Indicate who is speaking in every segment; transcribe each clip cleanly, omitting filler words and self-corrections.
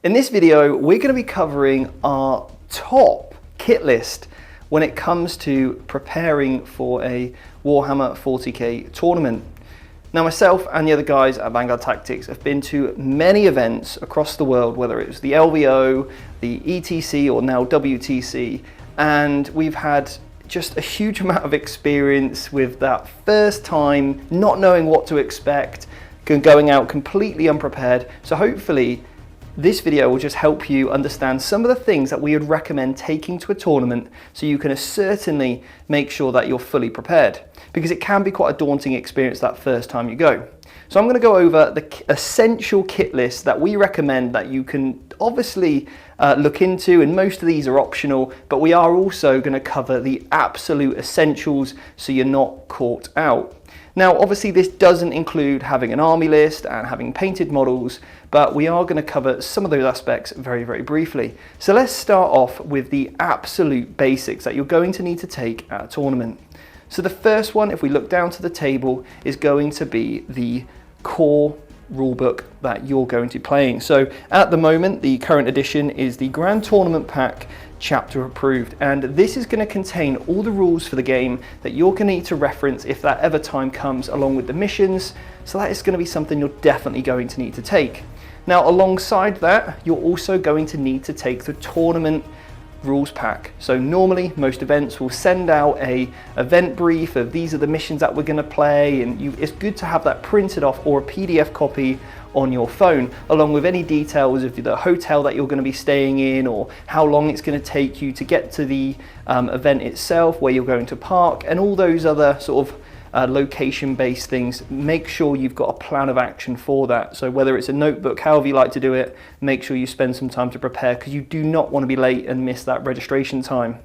Speaker 1: In this video, we're going to be covering our top kit list when it comes to preparing for a Warhammer 40k tournament. Now myself and the other guys at Vanguard Tactics have been to many events across the world, whether it was the LVO, the ETC or now WTC, and we've had just a huge amount of experience with that first time, not knowing what to expect, going out completely unprepared. So hopefully this video will just help you understand some of the things that we would recommend taking to a tournament so you can certainly make sure that you're fully prepared, because it can be quite a daunting experience that first time you go. So I'm going to go over the essential kit list that we recommend that you can obviously look into, and most of these are optional, but we are also going to cover the absolute essentials so you're not caught out. Now obviously this doesn't include having an army list and having painted models, but we are going to cover some of those aspects very, very briefly. So let's start off with the absolute basics that you're going to need to take at a tournament. So the first one, if we look down to the table, is going to be the core rulebook that you're going to be playing. So at the moment, the current edition is the Grand Tournament Pack chapter approved, and this is going to contain all the rules for the game that you're going to need to reference if that ever time comes, along with the missions. So that is going to be something you're definitely going to need to take. Now alongside that, you're also going to need to take the tournament rules pack. So normally most events will send out a event brief of these are the missions that we're going to play, and it's good to have that printed off or a PDF copy on your phone, along with any details of the hotel that you're going to be staying in, or how long it's going to take you to get to the event itself, where you're going to park, and all those other sort of location-based things. Make sure you've got a plan of action for that. So whether it's a notebook, however you like to do it, make sure you spend some time to prepare, because you do not want to be late and miss that registration time.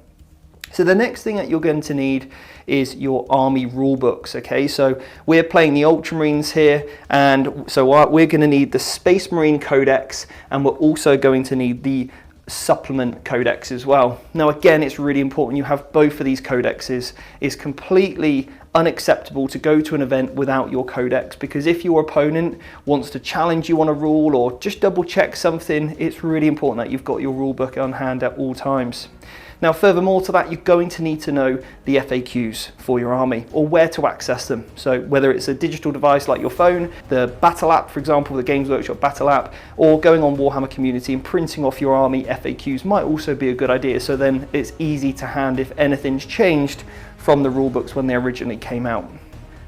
Speaker 1: So the next thing that you're going to need is your army rule books. Okay, so we're playing the Ultramarines here, and so we're going to need the Space Marine Codex, and we're also going to need the supplement codex as well. Now again, it's really important you have both of these codexes. It's completely unacceptable to go to an event without your codex, because if your opponent wants to challenge you on a rule or just double check something, it's really important that you've got your rule book on hand at all times. Now furthermore to that, you're going to need to know the FAQs for your army, or where to access them. So whether it's a digital device like your phone, the battle app, for example, the Games Workshop battle app, or going on Warhammer Community and printing off your army FAQs might also be a good idea, so then it's easy to hand if anything's changed from the rule books when they originally came out.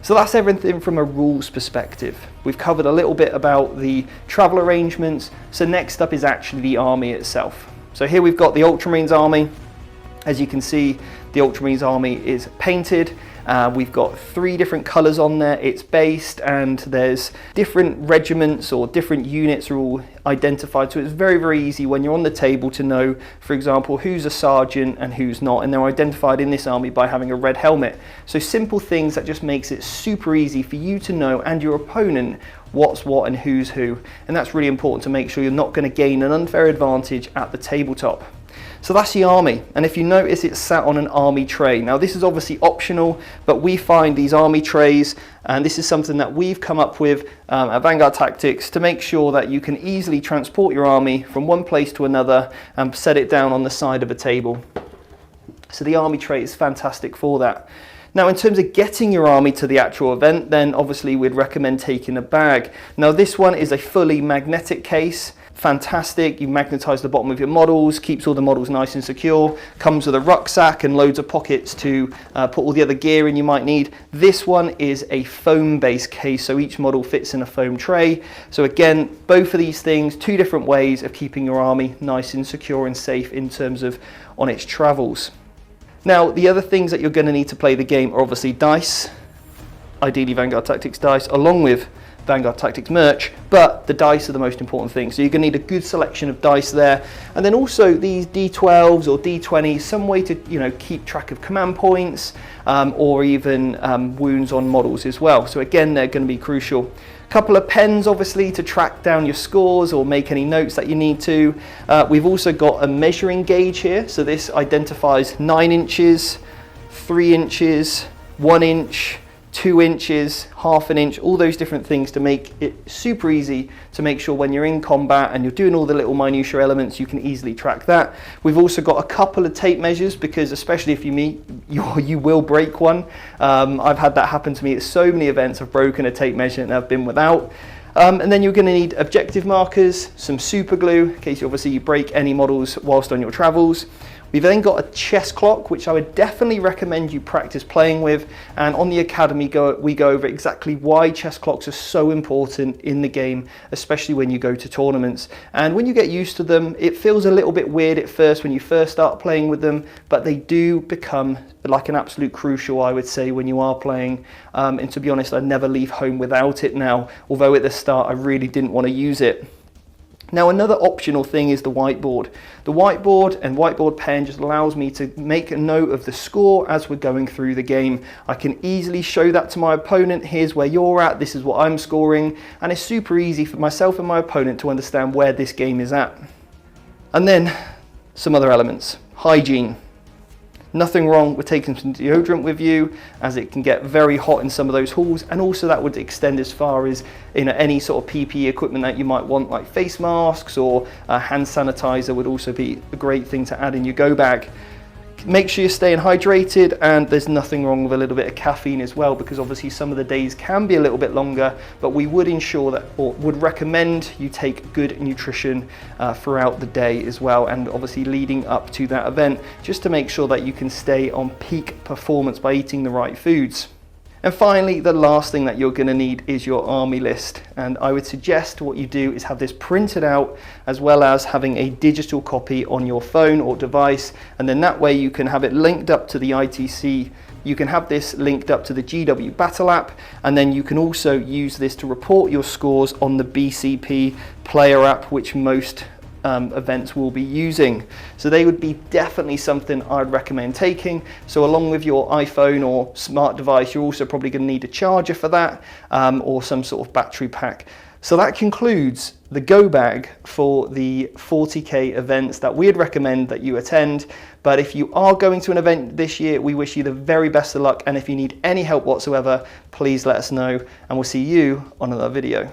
Speaker 1: So that's everything from a rules perspective. We've covered a little bit about the travel arrangements, so next up is actually the army itself. So here we've got the Ultramarines army. As you can see, the Ultramarines army is painted. We've got 3 different colours on there. It's based, and there's different regiments or different units are all identified. So it's very, very easy when you're on the table to know, for example, who's a sergeant and who's not. And they're identified in this army by having a red helmet. So simple things that just makes it super easy for you to know and your opponent what's what and who's who. And that's really important to make sure you're not going to gain an unfair advantage at the tabletop. So that's the army, and if you notice, it's sat on an army tray. Now this is obviously optional, but we find these army trays, and this is something that we've come up with at Vanguard Tactics to make sure that you can easily transport your army from one place to another and set it down on the side of a table. So the army tray is fantastic for that. Now in terms of getting your army to the actual event, then obviously we'd recommend taking a bag. Now this one is a fully magnetic case. Fantastic, you magnetize the bottom of your models, keeps all the models nice and secure, comes with a rucksack and loads of pockets to put all the other gear in you might need. This one is a foam based case, so each model fits in a foam tray. So again, both of these things, 2 different ways of keeping your army nice and secure and safe in terms of on its travels. Now the other things that you're going to need to play the game are obviously dice, ideally Vanguard Tactics dice, along with Vanguard Tactics merch, but the dice are the most important thing. So you're going to need a good selection of dice there, and then also these D12s or D20s, some way to keep track of command points or even wounds on models as well. So again, they're going to be crucial. A couple of pens obviously to track down your scores or make any notes that you need to. We've also got a measuring gauge here, so this identifies 9 inches, 3 inches, 1 inch, 2 inches, half an inch, all those different things to make it super easy to make sure when you're in combat and you're doing all the little minutiae elements, you can easily track that. We've also got a couple of tape measures because especially if you will break one. I've had that happen to me at so many events. I've broken a tape measure and I've been without. And then you're going to need objective markers, some super glue in case obviously you break any models whilst on your travels. We've then got a chess clock, which I would definitely recommend you practice playing with. And on the Academy, we go over exactly why chess clocks are so important in the game, especially when you go to tournaments. And when you get used to them, it feels a little bit weird at first when you first start playing with them, but they do become like an absolute crucial, I would say, when you are playing. And to be honest, I never leave home without it now, although at the start I really didn't want to use it. Now another optional thing is the whiteboard. The whiteboard and whiteboard pen just allows me to make a note of the score as we're going through the game. I can easily show that to my opponent. Here's where you're at, this is what I'm scoring, and it's super easy for myself and my opponent to understand where this game is at. And then some other elements. Hygiene. Nothing wrong with taking some deodorant with you, as it can get very hot in some of those halls, and also that would extend as far as any sort of PPE equipment that you might want, like face masks or hand sanitizer would also be a great thing to add in your go bag. Make sure you're staying hydrated, and there's nothing wrong with a little bit of caffeine as well, because obviously some of the days can be a little bit longer, but we would ensure that, or would recommend you take good nutrition throughout the day as well, and obviously leading up to that event, just to make sure that you can stay on peak performance by eating the right foods. And finally, the last thing that you're going to need is your army list. And I would suggest what you do is have this printed out, as well as having a digital copy on your phone or device. And then that way you can have it linked up to the ITC. You can have this linked up to the GW Battle app. And then you can also use this to report your scores on the BCP player app, which most events will be using. So they would be definitely something I'd recommend taking. So along with your iPhone or smart device, you're also probably going to need a charger for that, or some sort of battery pack. So that concludes the go bag for the 40k events that we'd recommend that you attend. But if you are going to an event this year, we wish you the very best of luck. And if you need any help whatsoever, please let us know, and we'll see you on another video.